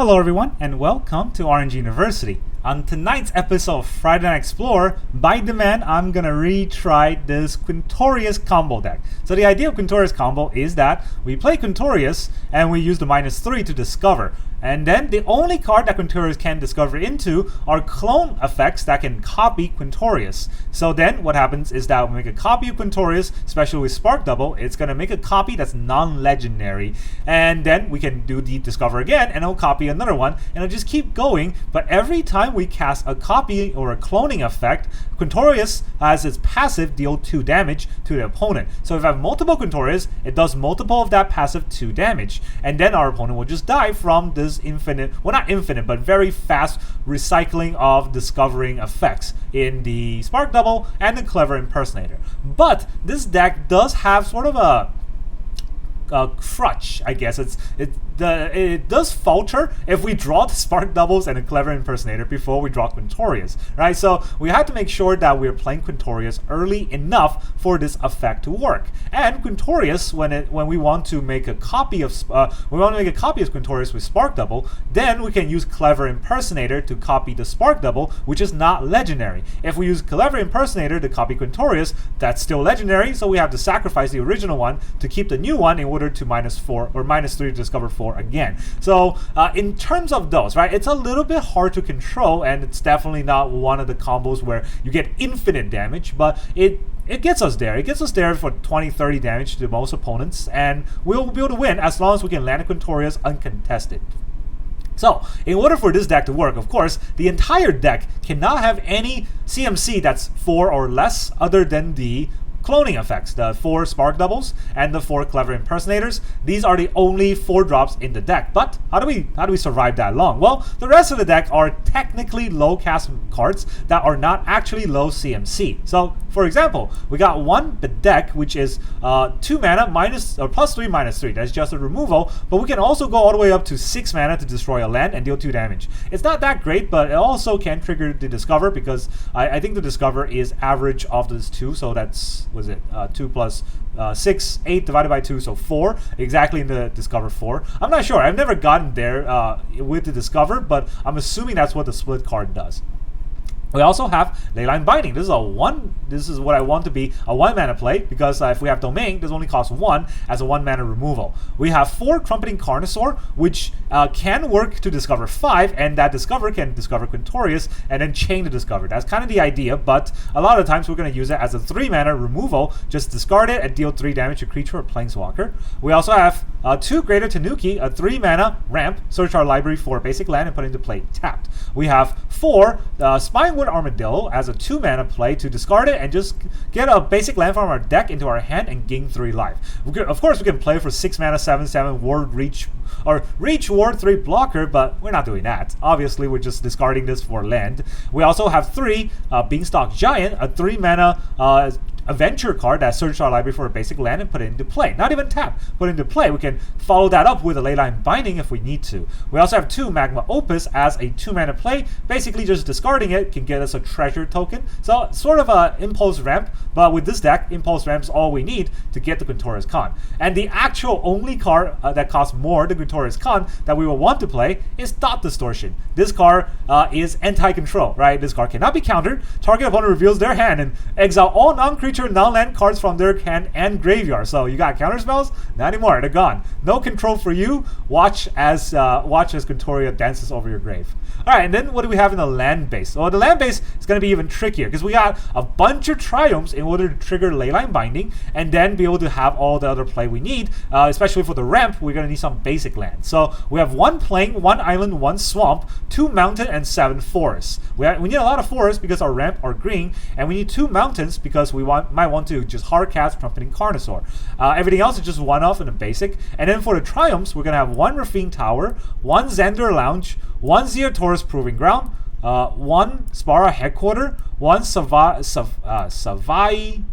Hello everyone and welcome to RNG University. On tonight's episode of Friday Night Explorer, by demand, I'm gonna retry this Quintorius combo deck. So the idea of Quintorius combo is that we play Quintorius and we use the -3 to discover. And then the only card that Quintorius can discover into are clone effects that can copy Quintorius. So then what happens is that we make a copy of Quintorius, especially with Spark Double, it's going to make a copy that's non-legendary. And then we can do the discover again and it'll copy another one and it'll just keep going. But every time we cast a copy or a cloning effect, Quintorius has its passive deal 2 damage to the opponent. So if I have multiple Quintorius, it does multiple of that passive 2 damage. And then our opponent will just die from this infinite, well not infinite, but very fast recycling of discovering effects in the Spark Double and the Clever Impersonator. But this deck does have sort of a crutch, I guess. It does falter if we draw the Spark Doubles and a Clever Impersonator before we draw Quintorius, right? So we have to make sure that we're playing Quintorius early enough for this effect to work. And Quintorius, when we want to make a copy of Quintorius with Spark Double, then we can use Clever Impersonator to copy the Spark Double, which is not legendary. If we use Clever Impersonator to copy Quintorius, that's still legendary, so we have to sacrifice the original one to keep the new one in order to -4 or -3 to discover 4 again. So in terms of those, right, it's a little bit hard to control, and it's definitely not one of the combos where you get infinite damage, but it gets us there. It gets us there for 20-30 damage to most opponents, and we'll be able to win as long as we can land a Quintorius uncontested. So, in order for this deck to work, of course, the entire deck cannot have any CMC that's 4 or less other than the cloning effects, the 4 Spark Doubles and the 4 Clever Impersonators. These are the only 4 drops in the deck. But how do we survive that long? Well, the rest of the deck are technically low cast cards that are not actually low CMC. So, for example, we got one Bedeck, which is 2 mana +3 -3. That's just a removal. But we can also go all the way up to 6 mana to destroy a land and deal 2 damage. It's not that great, but it also can trigger the Discover because I think the Discover is average of this 2, so that's 2 plus 6, 8 divided by 2, so 4, exactly in the Discover 4. I'm not sure. I've never gotten there with the Discover, but I'm assuming that's what the split card does. We also have Leyline Binding. This is what I want to be a 1 mana play, because if we have Domain, this only costs 1 as a 1 mana removal. We have 4 Trumpeting Carnosaur, which can work to discover 5, and that Discover can discover Quintorius and then chain the Discover. That's kind of the idea, but a lot of times we're going to use it as a 3 mana removal. Just discard it and deal 3 damage to creature or planeswalker. We also have 2 Greater Tanuki, a 3 mana ramp, search our library for a basic land and put into play tapped. We have 4 Spinewood Armadillo as a 2 mana play to discard it and just get a basic land from our deck into our hand and gain 3 life. Of course, we can play for 6 mana 7/7 Ward Reach or Reach Ward 3 blocker, but we're not doing that. Obviously, we're just discarding this for land. We also have 3 Beanstalk Giant, a 3 mana adventure card that searches our library for a basic land and put it into play. Not even tap, put it into play. We can follow that up with a Leyline Binding if we need to. We also have 2 Magma Opus as a 2 mana play. Basically, just discarding it can get us a treasure token. So sort of a Impulse Ramp, but with this deck, Impulse Ramp is all we need to get the Quintorius Kand. And the actual only card that costs more than Quintorius Kand that we will want to play is Thought Distortion. This card is anti-control, right? This card cannot be countered. Target opponent reveals their hand and exile all non-creature, non-land cards from their hand and graveyard. So you got counter spells? Not anymore. They're gone. No control for you. Watch as Quintorius dances over your grave. All right, and then what do we have in the land base? Well, the land base is going to be even trickier because we got a bunch of Triomes in order to trigger Leyline Binding and then be able to have all the other play we need. Especially for the ramp, we're going to need some basic land. So we have 1 plain, 1 island, 1 swamp, 2 mountain, and 7 forests. We need a lot of forests because our ramp are green, and we need 2 mountains because we might want to just hard cast Trumpeting Carnosaur. Everything else is just 1-off in a basic. And then for the Triomes, we're going to have 1 Rafine Tower, 1 Xander Lounge, 1 Xeotaurus Proving Ground, 1 Spara Headquarter, 1 Savai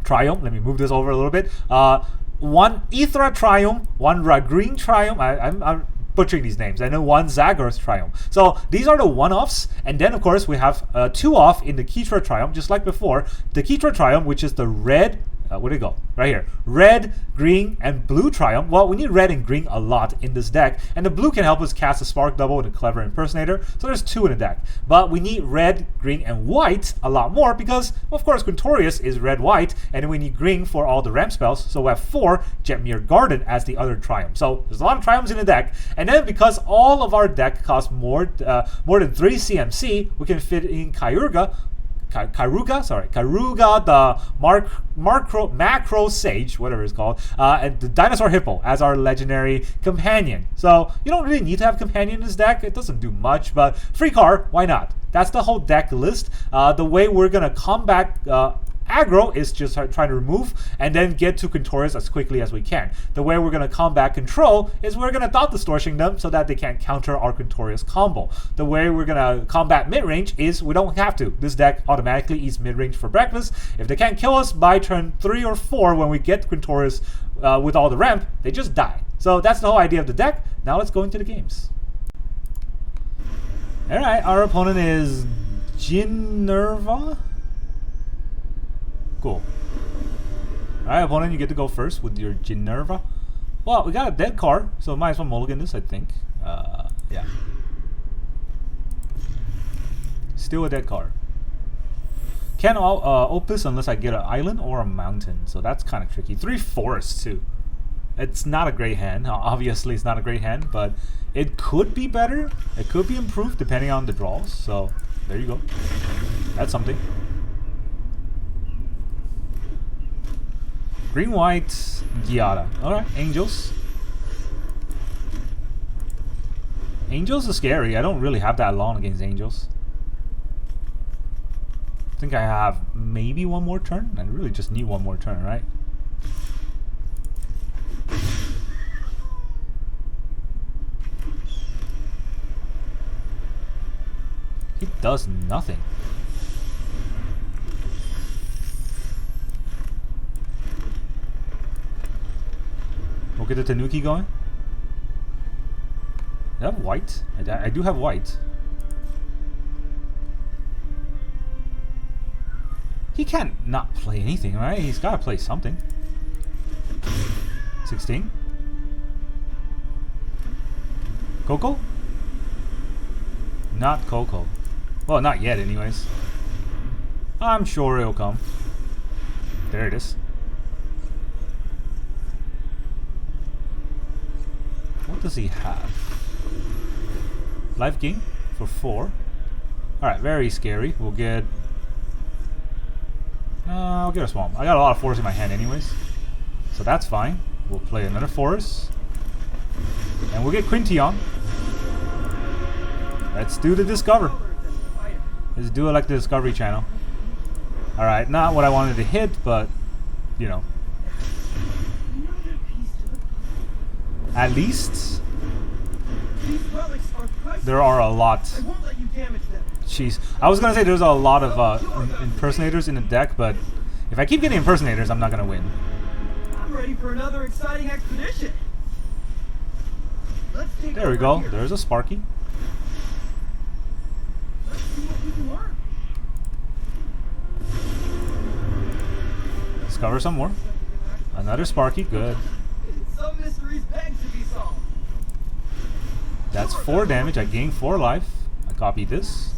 Triome. Let me move this over a little bit. 1 Ithra Triome, 1 Ragreen Triome. I'm butchering these names. I know 1 Zagros Triome. So these are the 1-offs, and then of course we have 2-off in the Ketria Triome, just like before. The Ketria Triome, which is the red Where'd it go? Right here. Red, green, and blue Triome. Well, we need red and green a lot in this deck, and the blue can help us cast a Spark Double and a Clever Impersonator, so there's 2 in the deck. But we need red, green, and white a lot more because, of course, Quintorius is red-white, and we need green for all the ramp spells, so we have 4 Jetmir Garden as the other Triome. So there's a lot of Triomes in the deck, and then because all of our deck costs more than 3 CMC, we can fit in Keruga, the Macrosage, whatever it's called, and the Dinosaur Hippo as our legendary companion. So you don't really need to have companion in this deck. It doesn't do much, but free card, why not? That's the whole deck list. The way we're gonna combat aggro is just trying to remove and then get to Quintorius as quickly as we can. The way we're going to combat control is we're going to Thought Distortion them so that they can't counter our Quintorius combo. The way we're going to combat mid-range is we don't have to. This deck automatically eats mid-range for breakfast. If they can't kill us by turn 3 or 4 when we get Quintorius with all the ramp, they just die. So that's the whole idea of the deck. Now let's go into the games. Alright, our opponent is Ginnerva. Cool. Alright, opponent, you get to go first with your Ginnerva. Well, we got a dead card, so might as well mulligan this, I think. Yeah. Still a dead card. Can't Opus unless I get an island or a mountain, so that's kind of tricky. 3 forests, too. It's not a great hand. Obviously, it's not a great hand, but it could be better. It could be improved depending on the draws, so there you go. That's something. Green, white, Giada. Alright, Angels. Angels are scary. I don't really have that long against Angels. I think I have maybe one more turn. I really just need one more turn, right? He does nothing. We'll get the Tanuki going. I have white. I do have white. He can't not play anything, right? He's got to play something. 16. Coco? Not Coco. Well, not yet anyways. I'm sure it'll come. There it is. What does he have? Life gain for 4. Alright, very scary. We'll get... I'll get a Swamp. I got a lot of forests in my hand anyways. So that's fine. We'll play another forest. And we'll get Quintion. Let's do the Discover. Let's do it like the Discovery Channel. Alright, not what I wanted to hit, but, you know. At least there are a lot. Jeez, I was gonna say there's a lot of impersonators in the deck, but if I keep getting impersonators, I'm not gonna win. I'm ready for another exciting expedition. There we go. There's a Sparky. Let's see what we can learn. Discover some more. Another Sparky. Good. Some mysteries beg to be solved. That's 4 damage. I gain 4 life. I copy this.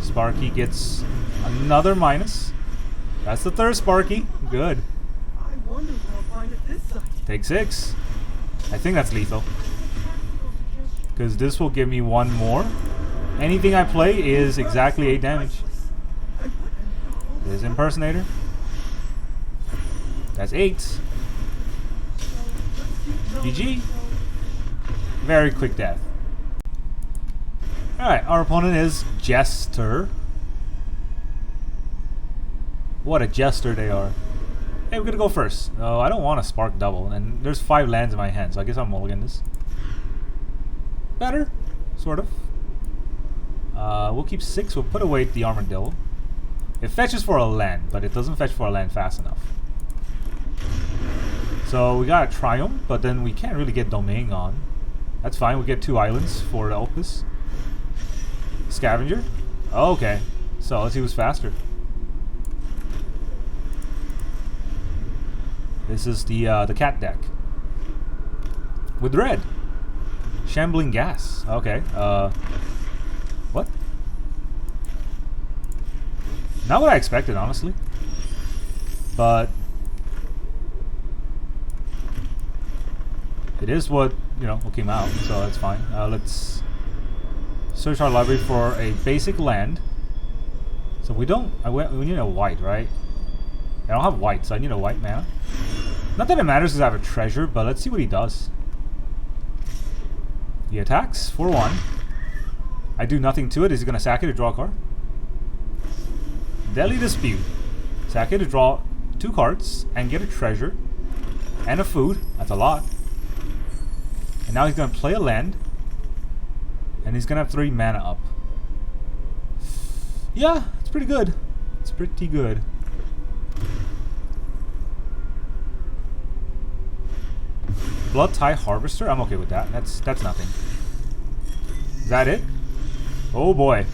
Sparky gets another minus. That's the 3rd Sparky. Good. I wonder what I'll find at this site. Take 6. I think that's lethal. Because this will give me 1 more. Anything I play is exactly 8 damage. There's Impersonator. That's 8. GG. Very quick death. Alright, our opponent is Jester. What a jester they are. Hey, we're gonna go first. Oh, I don't want a Spark Double, and there's 5 lands in my hand, so I guess I'll mulligan this. Better, sort of. We'll keep 6, we'll put away the Armadillo. It fetches for a land, but it doesn't fetch for a land fast enough. So we got a Triome, but then we can't really get Domain on. That's fine, we get 2 islands for the Opus. Scavenger? Oh, okay. So let's see who's faster. This is the cat deck. With red. Shambling gas. Okay. What? Not what I expected, honestly. But it is what, you know, what came out, so that's fine. Let's search our library for a basic land. So we don't, we need a white, right? I don't have white, so I need a white mana. Not that it matters because I have a treasure, but let's see what he does. He attacks for 1. I do nothing to it. Is he going to sack it to draw a card? Deadly Dispute. Sack it to draw 2 cards and get a treasure and a food. That's a lot. And now he's going to play a land. And he's going to have 3 mana up. Yeah, it's pretty good. It's pretty good. Blood Tie Harvester? I'm okay with that. That's nothing. Is that it? Oh boy.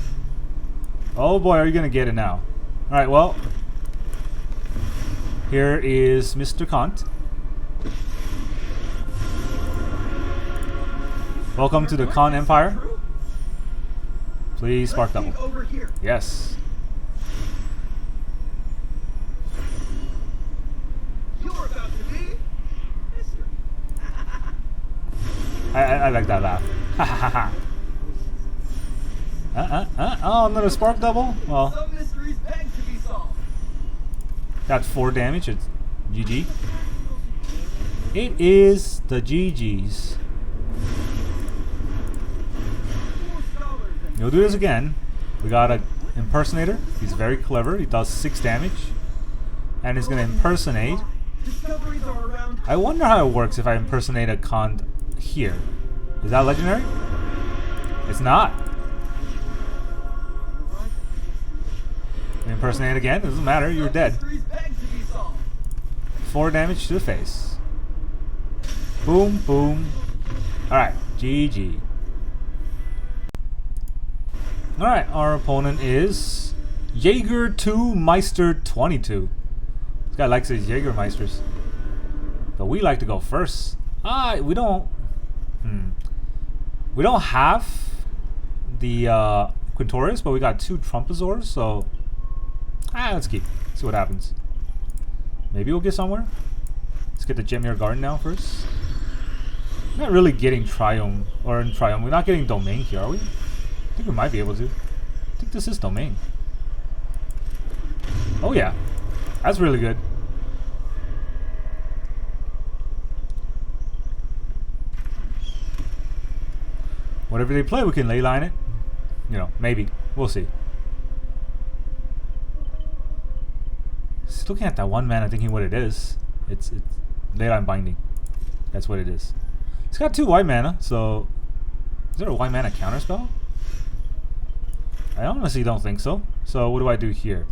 Oh boy, are you gonna get it now? Alright, well. Here is Mr. Kant. Welcome to the Khan Empire. Please spark double. Yes. I like that laugh. Ha ha ha. Oh, another spark double? Well, that's 4 damage. It's GG. It is the GG's. You'll do this again. We got an impersonator. He's very clever. He does 6 damage. And he's going to impersonate. I wonder how it works if I impersonate a Kand here. Is that legendary? It's not. Impersonate again. Doesn't matter. You're dead. 4 damage to the face. Boom, boom. Alright. GG. Alright. Our opponent is Jaeger 2 Meister 22. This guy likes his Jägermeisters. But we like to go first. We don't. We don't have the Quintorius, but we got 2 Trumpazors, so let's keep. See what happens. Maybe we'll get somewhere. Let's get the Jetmir Garden now first. We're not really getting Triome, or in Triome. We're not getting Domain here, are we? I think we might be able to. I think this is Domain. Oh yeah, that's really good. Whatever they play, we can leyline it. You know, maybe. We'll see. Just looking at that 1 mana, thinking what it is. It's Leyline Binding. That's what it is. It's got 2 white mana, so... Is there a white mana counterspell? I honestly don't think so. So what do I do here?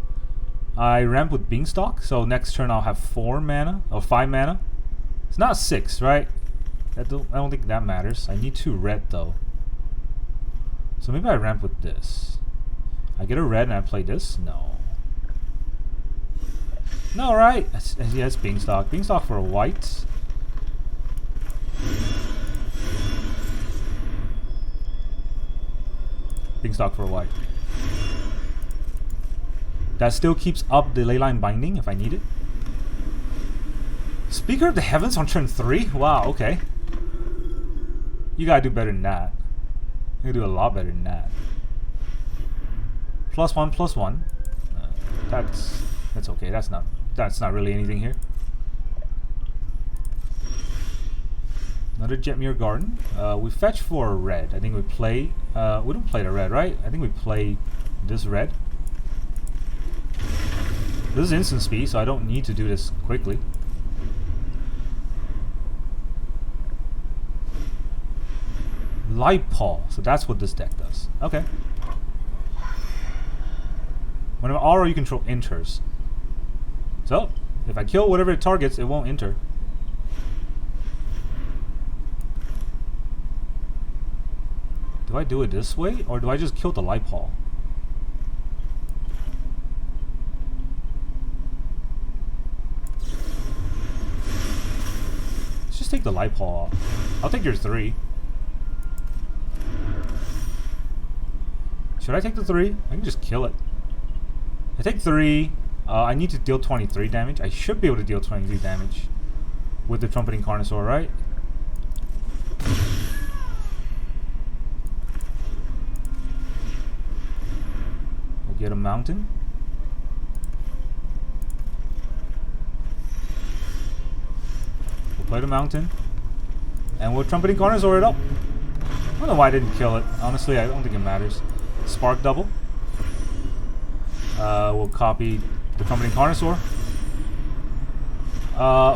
I ramp with Beanstalk, so next turn I'll have 4 mana, or 5 mana. It's not 6, right? I don't think that matters. I need 2 red though. So maybe I ramp with this. I get a red and I play this? No. No, right? Yeah, it's Beanstalk. Beanstalk for a white. Beanstalk for a white. That still keeps up the Leyline Binding if I need it. Speaker of the Heavens on turn 3? Wow, okay. You gotta do better than that. You gotta do a lot better than that. +1/+1. That's okay. That's not really anything here. Another Jetmir Garden. We fetch for a red. I think we play. We don't play the red, right? I think we play this red. This is instant speed, so I don't need to do this quickly. Light Paw. So that's what this deck does. Okay. Whenever aura you control enters. So, if I kill whatever it targets, it won't enter. Do I do it this way, or do I just kill the Light Paw? take the light paw. I'll take your 3. Should I take the 3? I can just kill it. I take 3. I need to deal 23 damage. I should be able to deal 23 damage with the Trumpeting Carnosaur, right? We'll get a mountain. We'll play the mountain. And we'll Trumpeting Carnosaur it up. I don't know why I didn't kill it. Honestly, I don't think it matters. Spark double. We'll copy the Trumpeting Carnosaur.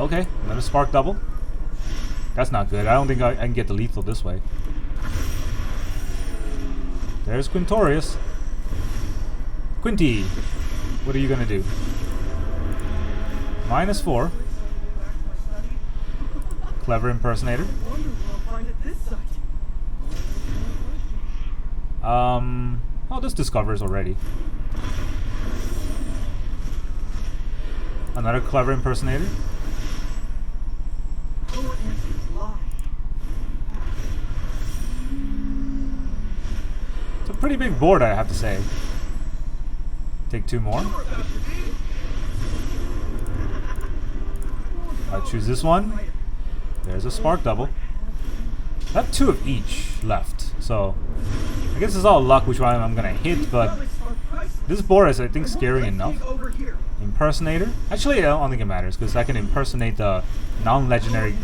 Okay. Another Spark double. That's not good. I don't think I can get the lethal this way. There's Quintorius. Quinty, what are you gonna do? -4. Clever Impersonator. Oh, this discovers already. Another Clever Impersonator. It's a pretty big board, I have to say. Take 2 more. I choose this one. There's a Spark double. I have 2 of each left, so I guess it's all luck which one I'm gonna hit, but this board is, I think, scary enough. Impersonator. Actually, I don't think it matters because I can impersonate the non-legendary.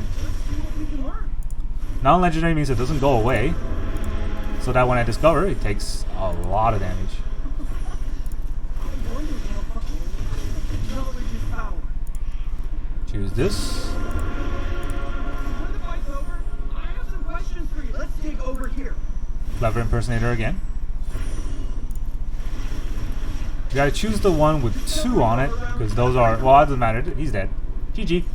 Non-legendary means it doesn't go away, so that when I discover, it takes a lot of damage. Choose this. Clever Impersonator again. You gotta choose the one with 2 on it, because those are, well, it doesn't matter. He's dead. GG.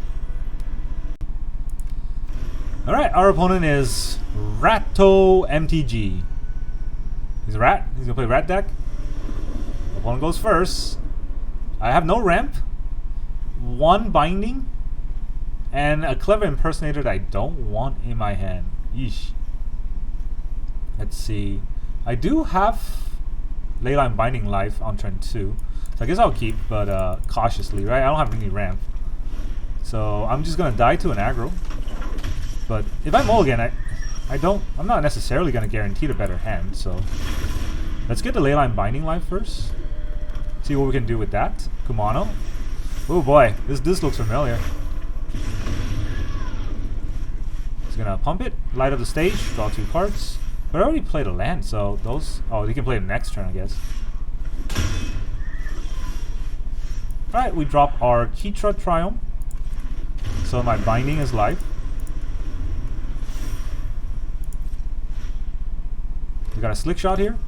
Alright, our opponent is Ratto MTG. He's a rat. He's gonna play rat deck. Opponent goes first. I have no ramp, 1 binding, and a Clever Impersonator that I don't want in my hand. Yeesh. Let's see. I do have Leyline Binding life on turn 2, so I guess I'll keep, but cautiously, right? I don't have any ramp, so I'm just gonna die to an aggro. But if I mulligan, I'm not necessarily gonna guarantee the better hand. So let's get the Leyline Binding life first. See what we can do with that. Kumano. Oh boy, this looks familiar. He's gonna pump it, light up the stage, draw 2 cards. But I already played a land, so those... Oh, he can play the next turn, I guess. Alright, we drop our Ketria Triome. So my binding is live. We got a slick shot here.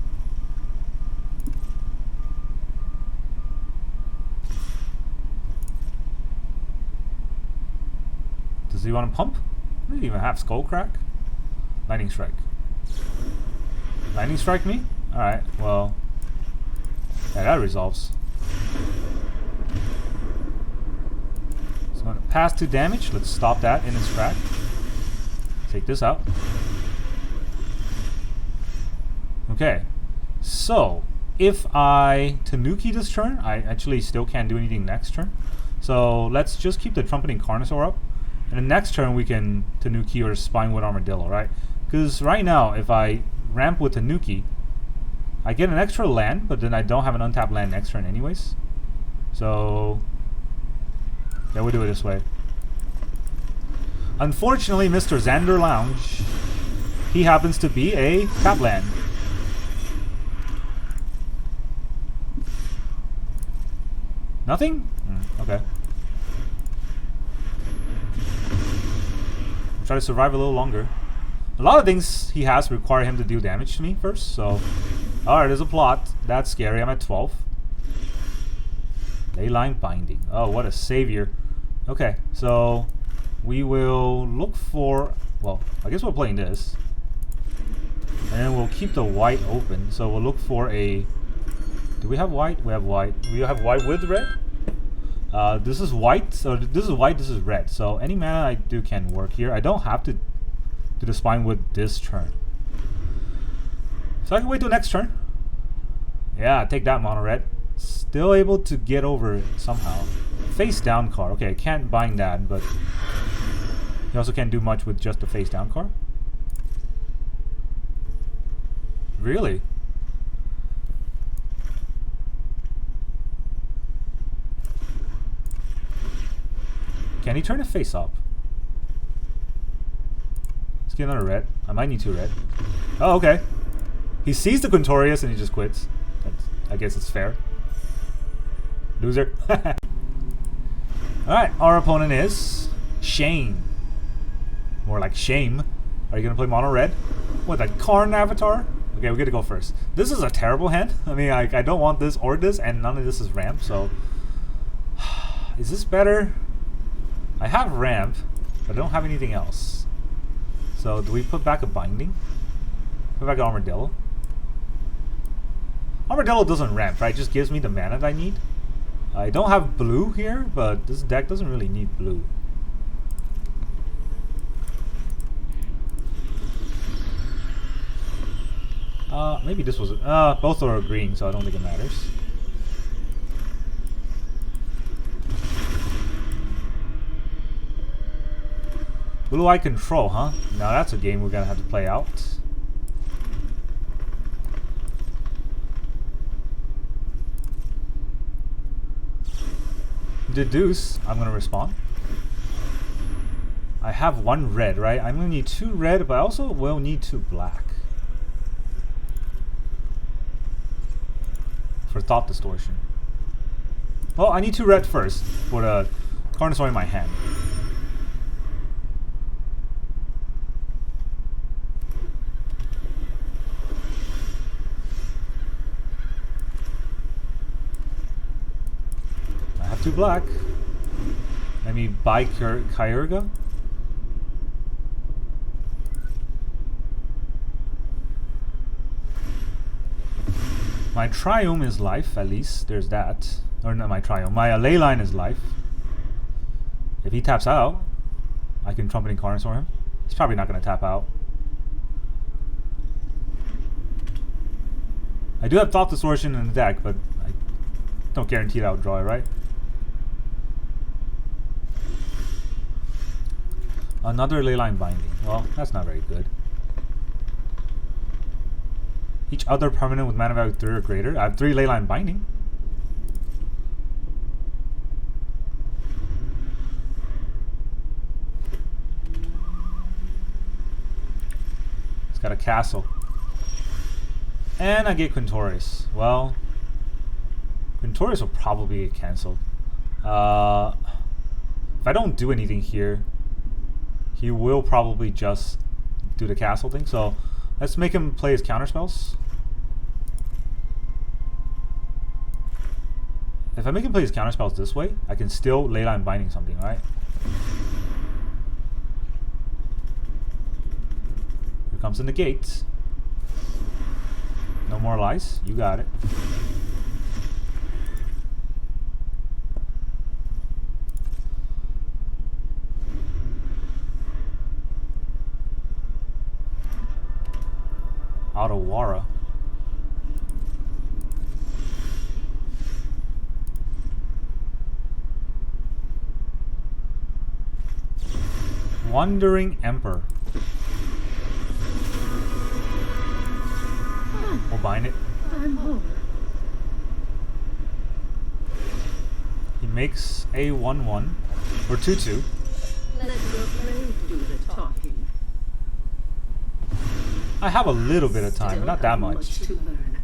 Does he want to pump? I didn't even have Skull Crack. Lightning Strike. Lightning Strike me? Alright, well... Yeah, that resolves. So I'm going to pass 2 damage. Let's stop that in its track. Take this out. Okay. So, if I Tanuki this turn, I actually still can't do anything next turn. So, let's just keep the Trumpeting Carnosaur up. And the next turn we can Tanuki or Spinewood Armadillo, right? Because right now, if I ramp with Tanuki, I get an extra land, but then I don't have an untapped land next turn anyways. So, yeah, we'll do it this way. Unfortunately, Mr. Xander Lounge, he happens to be a tap land. Nothing? Okay. I'll try to survive a little longer. A lot of things he has require him to do damage to me first, so... Alright, there's a plot. That's scary. I'm at 12. Leyline Binding. Oh, what a savior. Okay, so... We will look for... Well, I guess we're playing this. And then we'll keep the white open. So we'll look for a... Do we have white? We have white. We have white with red? This is white, so this is white, this is red. So any mana I do can work here. I don't have to do the spine with this turn. So I can wait till next turn. Yeah, take that mono red. Still able to get over it somehow. Face down card. Okay, I can't bind that, but you also can't do much with just the face down card. Really? Can he turn it face up? Let's get another red. I might need 2 red. Oh, okay. He sees the Quintorius and he just quits. I guess it's fair. Loser. Alright, our opponent is Shane. More like Shame. Are you gonna play mono red? What, a Karn avatar? Okay, we gotta go first. This is a terrible hand. I mean, I don't want this or this, and none of this is ramp, so... Is this better? I have ramp, but I don't have anything else. So, do we put back a binding? Put back an armadillo? Armadillo doesn't ramp, right? It just gives me the mana that I need. I don't have blue here, but this deck doesn't really need blue. Maybe this was... both are green, so I don't think it matters. Who do I control, huh? Now that's a game we're gonna have to play out. Deduce, I'm gonna respond. I have 1 red, right? I'm gonna need 2 red, but I also will need 2 black. For Thought Distortion. Well, I need 2 red first for the Carnosaur in my hand. I have 2 black. Let me buy Keruga. My Triome is life, at least. There's that. Or not my Triome. My Leyline is life. If he taps out, I can Trumpeting Carnosaur him. He's probably not going to tap out. I do have Thought Distortion in the deck, but I don't guarantee that I'll draw it, right? Another Leyline Binding. Well, that's not very good. Each other permanent with mana value 3 or greater. I have 3 Leyline Binding. It's got a castle. And I get Quintorius. Well, Quintorius will probably get cancelled. If I don't do anything here, he will probably just do the castle thing. So let's make him play his counterspells. If I make him play his counterspells this way, I can still Leyline Binding something, right? Here comes the negate. No more lies. You got it. Otawara. Wandering Emperor. We'll bind it. I'm home. He makes a 1/1 or 2/2. Let your blade do the talking. I have a little bit of time, but not that much. To learn.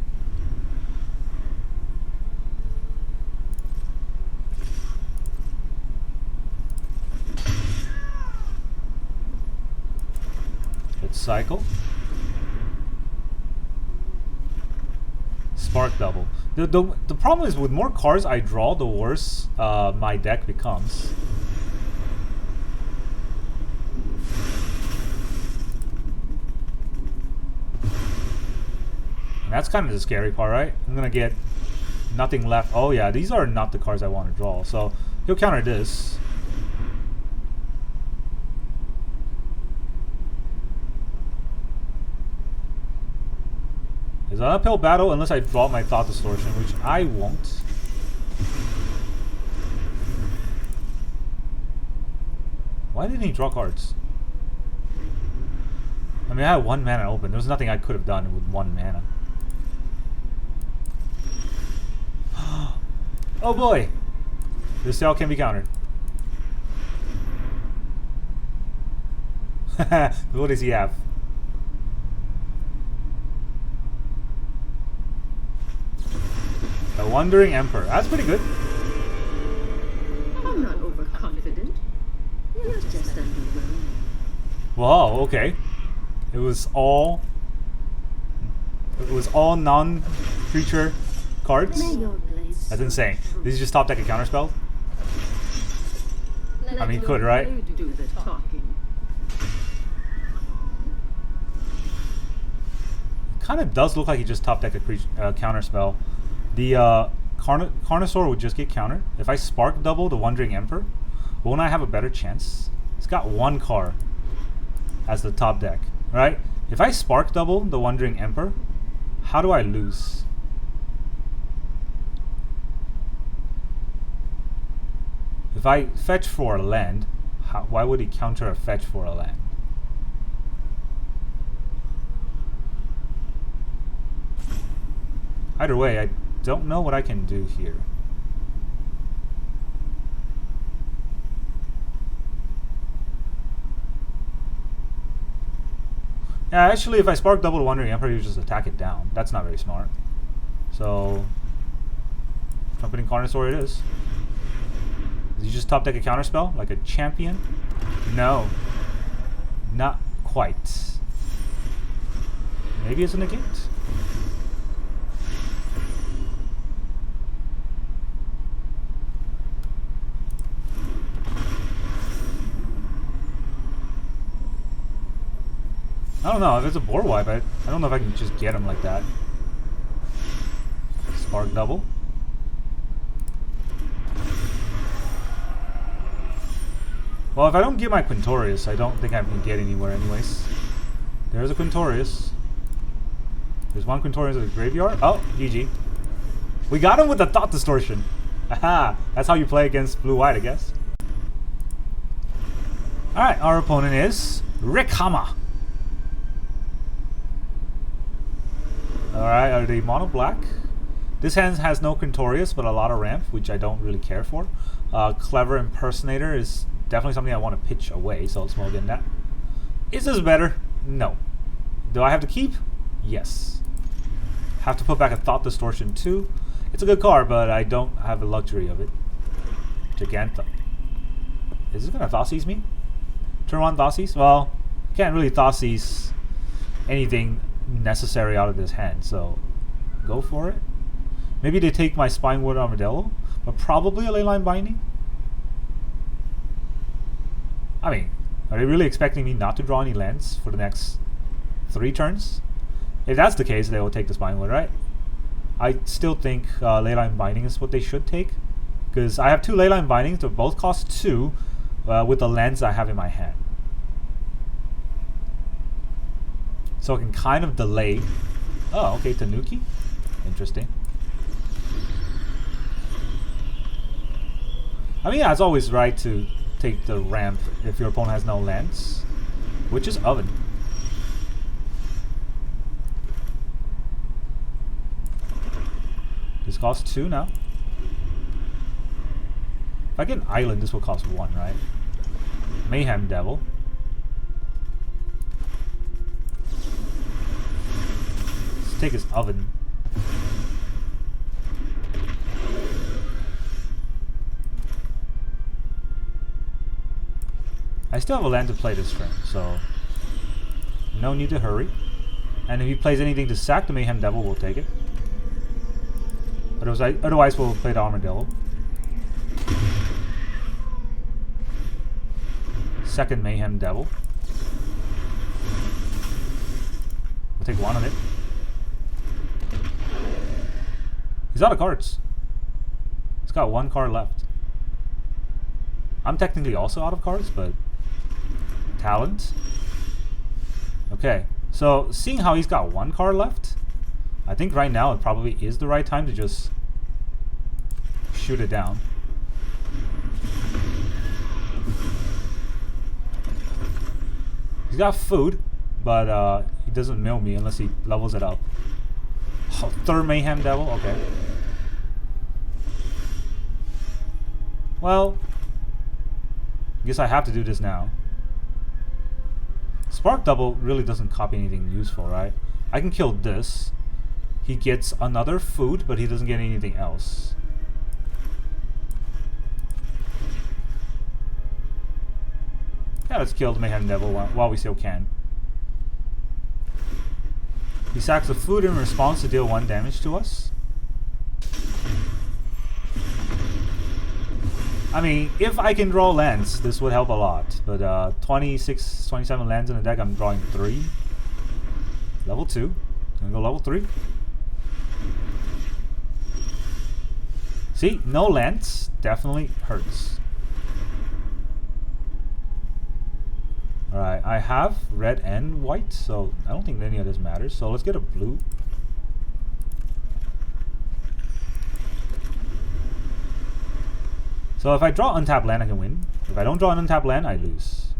Let's cycle. Spark double. The problem is with more cards I draw, the worse my deck becomes. And that's kind of the scary part, right? I'm gonna get nothing left. Oh yeah, these are not the cards I want to draw. So He'll counter this. It's an uphill battle unless I draw my Thought Distortion, which I won't. Why didn't he draw cards? I mean, I had 1 mana open. There was nothing I could have done with 1 mana. Oh boy! This cell can be countered. What does he have? The Wandering Emperor. That's pretty good. I'm not overconfident. You're just underwhelming. Whoa, okay. It was all non-creature cards? May your blades That's insane. Did he just top deck a counterspell? Let I mean, your could, right? blade do the talking. Kind of does look like he just top deck a counterspell. The Carnosaur would just get countered. If I Spark double the Wandering Emperor, won't I have a better chance? It's got 1 card as the top deck, right? If I Spark double the Wandering Emperor, how do I lose? If I fetch for a land, why would he counter a fetch for a land? Either way, I don't know what I can do here. Yeah, actually, if I Spark double the Wandering Emperor, you just attack it down. That's not very smart. So, Trumpeting Carnosaur it is. Did you just top deck a counterspell? Like a champion? No. Not quite. Maybe it's a negate? I don't know, if it's a board wipe, I don't know if I can just get him like that. Spark double. Well, if I don't get my Quintorius, I don't think I can get anywhere anyways. There's a Quintorius. There's 1 Quintorius in the graveyard. Oh, GG. We got him with the Thought Distortion. Aha! That's how you play against blue-white, I guess. Alright, our opponent is Rick Hama. Alright, are they mono black? This hand has no Quintorius, but a lot of ramp, which I don't really care for. Clever Impersonator is definitely something I want to pitch away, so let's move in that. Is this better? No. Do I have to keep? Yes. Have to put back a Thought Distortion too. It's a good card, but I don't have the luxury of it. Gigantha. Is this gonna Thoughtseize me? Turn 1 Thoughtseize? Well, can't really Thoughtseize anything necessary out of this hand, so go for it. Maybe they take my Spinewood Armadillo, but probably a Leyline Binding. I mean, are they really expecting me not to draw any lands for the next 3 turns? If that's the case, they will take the Spinewood, right? I still think Leyline Binding is what they should take, because I have 2 Leyline Bindings that both cost 2 with the lands I have in my hand. So I can kind of delay. Oh, okay, Tanuki. Interesting. I mean, yeah, it's always right to take the ramp if your opponent has no lands, which is Oven. This costs 2 now. If I get an island, this will cost 1, right? Mayhem Devil. Let's take his Oven. I still have a land to play this turn, so no need to hurry. And if he plays anything to sack the Mayhem Devil, we'll take it. Otherwise we'll play the Armadillo. Second Mayhem Devil. We'll take 1 of it. He's out of cards. He's got 1 card left. I'm technically also out of cards, but talent. Okay, so seeing how he's got one card left, I think right now it probably is the right time to just shoot it down. He's got food, but he doesn't mill me unless he levels it up. Oh, third Mayhem Devil? Okay. Well, I guess I have to do this now. Spark Double really doesn't copy anything useful, right? I can kill this. He gets another food, but he doesn't get anything else. Yeah, let's kill the Mayhem Devil while we still can. He sacks the food in response to deal 1 damage to us. I mean, if I can draw lands, this would help a lot. But 26, 27 lands in the deck, I'm drawing 3. Level 2. Gonna go level 3. See, no lands definitely hurts. Alright, I have red and white, so I don't think any of this matters. So let's get a blue. So if I draw untapped land, I can win. If I don't draw an untapped land, I lose.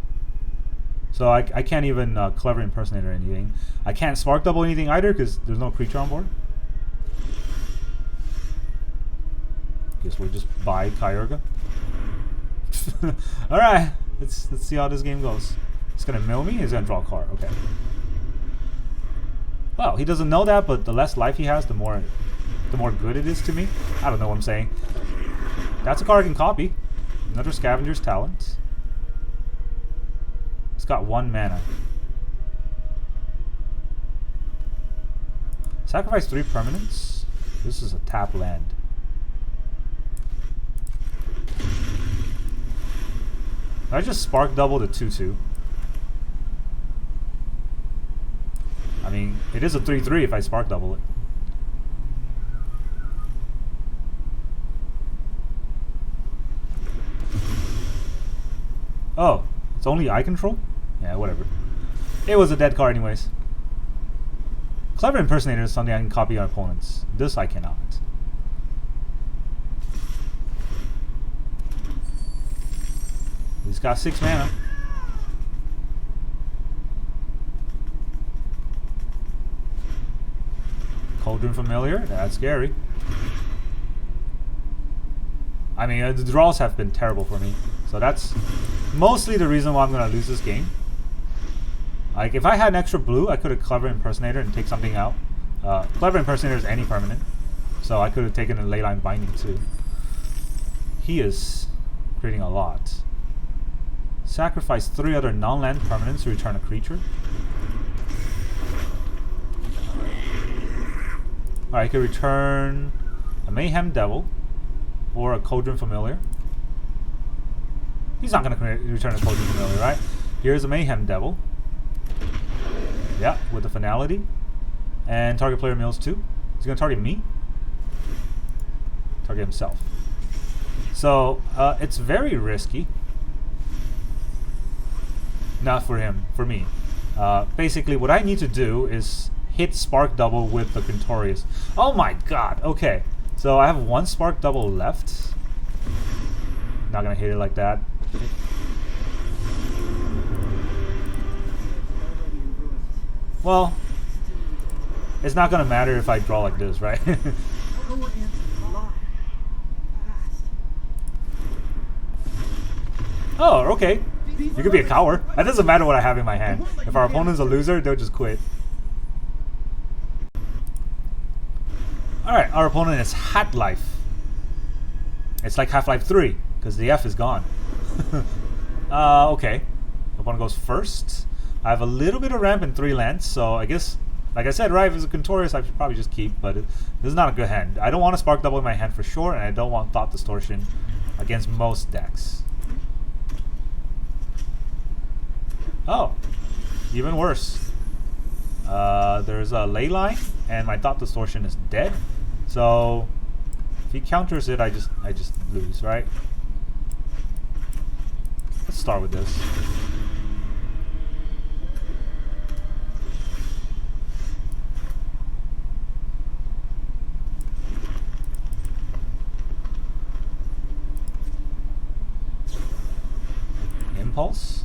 So I can't even Clever Impersonator or anything. I can't Spark Double anything either because there's no creature on board. Guess we'll just buy Keruga. Alright, let's see how this game goes. He's gonna mill me, he's gonna draw a card, okay. Well, he doesn't know that, but the less life he has, the more good it is to me. I don't know what I'm saying. That's a card I can copy. Another Scavenger's Talent. It's got 1 mana. Sacrifice 3 permanents. This is a tap land. I just Spark Double the 2/2. I mean, it is a 3/3 if I Spark Double it. Oh, it's only eye control? Yeah, whatever. It was a dead card anyways. Clever Impersonator is something I can copy on opponents. This I cannot. He's got 6 mana. Cauldron Familiar, that's scary. I mean, the draws have been terrible for me. So that's mostly the reason why I'm going to lose this game. Like, if I had an extra blue, I could have Clever Impersonator and take something out. Clever Impersonator is any permanent. So I could have taken a Leyline Binding too. He is creating a lot. Sacrifice 3 other non-land permanents to return a creature. Alright, I could return a Mayhem Devil or a Cauldron Familiar. He's not going to return a Cauldron Familiar, right? Here's a Mayhem Devil. Yeah, with the Finality. And target player mills 2. He's going to target me. Target himself. So, it's very risky. Not for him, for me. Basically, what I need to do is hit Spark Double with the Quintorius. Oh my god, okay. So I have 1 Spark Double left. Not gonna hit it like that. Well, it's not gonna matter if I draw like this, right? Oh, okay. You could be a coward. That doesn't matter what I have in my hand. If our opponent's a loser, they'll just quit. Alright, our opponent is Half-Life. It's like Half-Life 3, because the F is gone. Okay. Opponent goes first. I have a little bit of ramp and 3 lands, so I guess, like I said, right, if it's a Quintorius, I should probably just keep, but this is not a good hand. I don't want to Spark Double in my hand for sure, and I don't want Thought Distortion against most decks. Oh, even worse. There's a Leyline, and my Thought Distortion is dead. So if he counters it, I just lose, right? start with this. Impulse.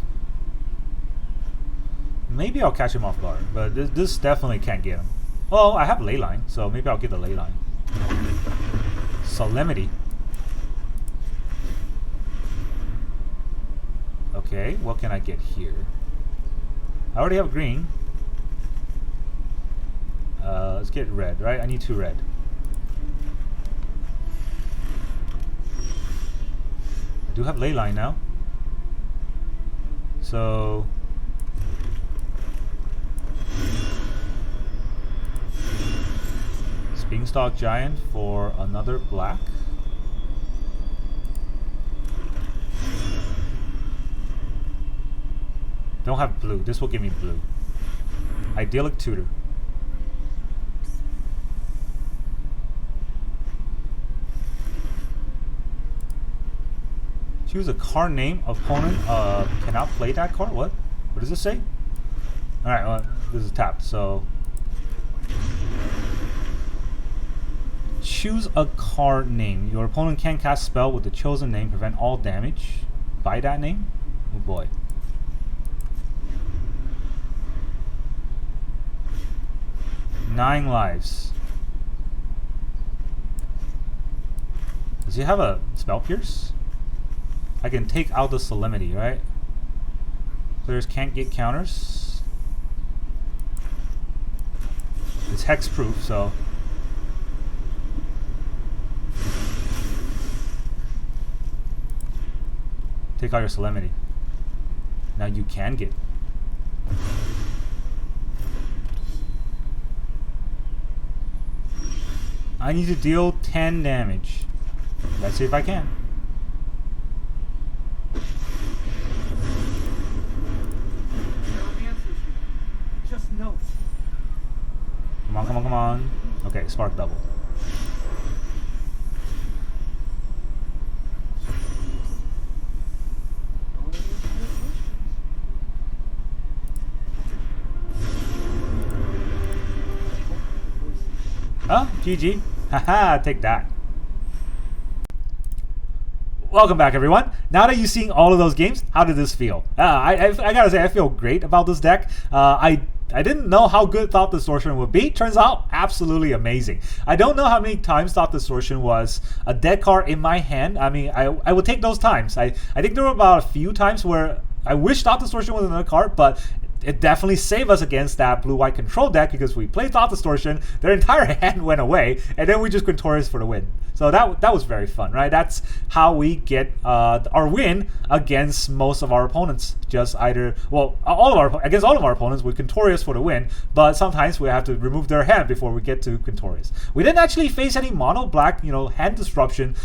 Maybe I'll catch him off guard, but this definitely can't get him. Well, I have Leyline, so maybe I'll get the Leyline. Solemnity. Okay, what can I get here? I already have green. Let's get red, right? I need 2 red. I do have Leyline now. So... Beanstalk Giant for another black. Don't have blue. This will give me blue. Idyllic Tutor. Choose a card name. Opponent cannot play that card. What? What does it say? Alright, well, this is tapped, so... Choose a card name. Your opponent can cast spell with the chosen name. Prevent all damage by that name. Oh boy. Nine lives. Does he have a spell pierce? I can take out the Solemnity, right? Players can't get counters. It's hex proof, so... Take out your Solemnity. Now you can get. I need to deal 10 damage. Let's see if I can. No answers. Just notes. Come on, come on, come on. Okay, spark double. Oh, GG. Haha, take that. Welcome back, everyone. Now that you've seen all of those games, how did this feel? I gotta say, I feel great about this deck. I didn't know how good Thought Distortion would be. Turns out, absolutely amazing. I don't know how many times Thought Distortion was a dead card in my hand. I mean, I would take those times. I think there were about a few times where I wish Thought Distortion was another card, but it definitely saved us against that blue-white control deck because we played Thought Distortion, their entire hand went away, and then we just Quintorius for the win. So that was very fun, right? That's how we get our win against most of our opponents. Just either, well, against all of our opponents with Quintorius for the win, but sometimes we have to remove their hand before we get to Quintorius. We didn't actually face any mono black, hand disruption,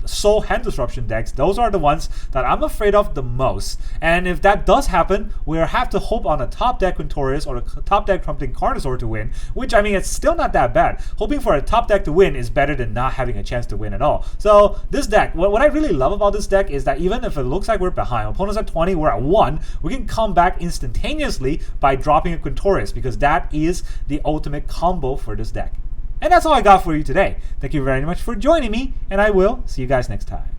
soul hand disruption decks. Those are the ones that I'm afraid of the most. And if that does happen, we'll have to hope on a top deck Quintorius or a top deck Trumpeting Carnosaur to win, which, I mean, it's still not that bad. Hoping for a top deck to win is better than not having a chance to win at all. So this deck, what I really love about this deck is that even if it looks like we're behind, opponents at 20, we're at 1, we can come back instantaneously by dropping a Quintorius, because that is the ultimate combo for this deck. And that's all I got for you today. Thank you very much for joining me, and I will see you guys next time.